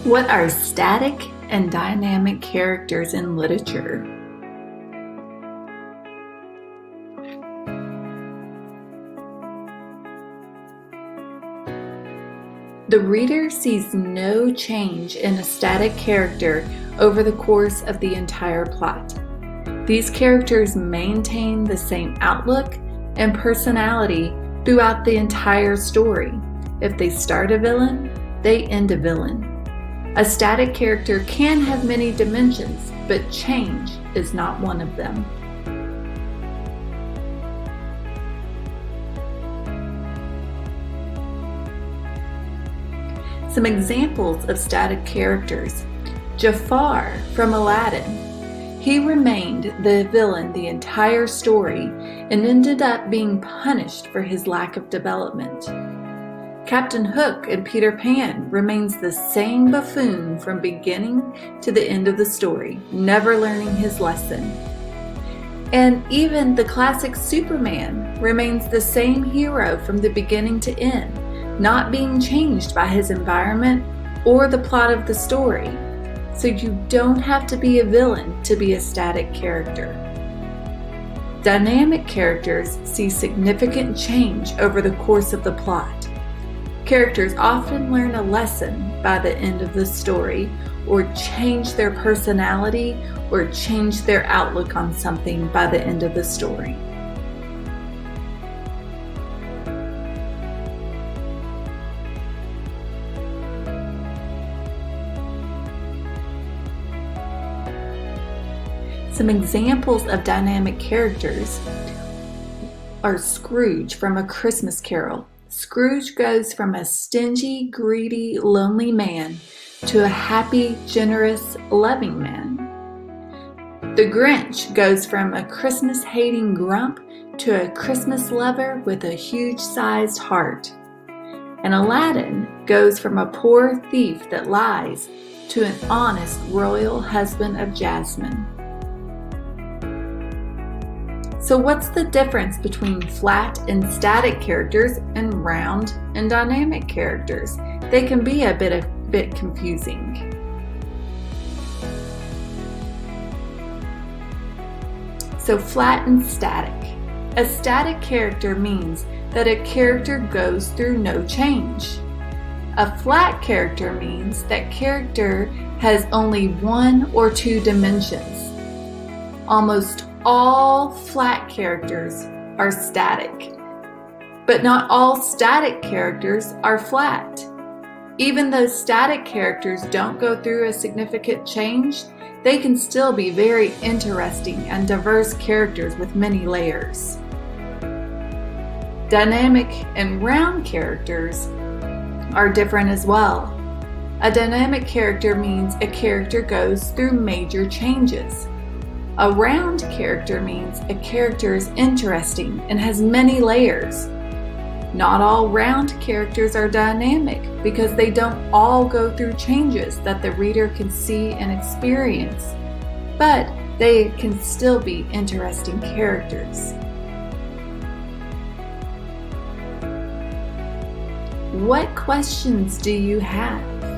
What are static and dynamic characters in literature? The reader sees no change in a static character over the course of the entire plot. These characters maintain the same outlook and personality throughout the entire story. If they start a villain, they end a villain. A static character can have many dimensions, but change is not one of them. Some examples of static characters. Jafar from Aladdin. He remained the villain the entire story and ended up being punished for his lack of development. Captain Hook in Peter Pan remains the same buffoon from beginning to the end of the story, never learning his lesson. And even the classic Superman remains the same hero from the beginning to end, not being changed by his environment or the plot of the story. So you don't have to be a villain to be a static character. Dynamic characters see significant change over the course of the plot. Characters often learn a lesson by the end of the story, or change their personality, or change their outlook on something by the end of the story. Some examples of dynamic characters are Scrooge from A Christmas Carol. Scrooge goes from a stingy, greedy, lonely man to a happy, generous, loving man. The Grinch goes from a Christmas-hating grump to a Christmas lover with a huge-sized heart. And Aladdin goes from a poor thief that lies to an honest royal husband of Jasmine. So what's the difference between flat and static characters and round and dynamic characters? They can be a bit confusing. So flat and static. A static character means that a character goes through no change. A flat character means that character has only one or two dimensions. Almost all flat characters are static, but not all static characters are flat. Even though static characters don't go through a significant change, they can still be very interesting and diverse characters with many layers. Dynamic and round characters are different as well. A dynamic character means a character goes through major changes. A round character means a character is interesting and has many layers. Not all round characters are dynamic because they don't all go through changes that the reader can see and experience, but they can still be interesting characters. What questions do you have?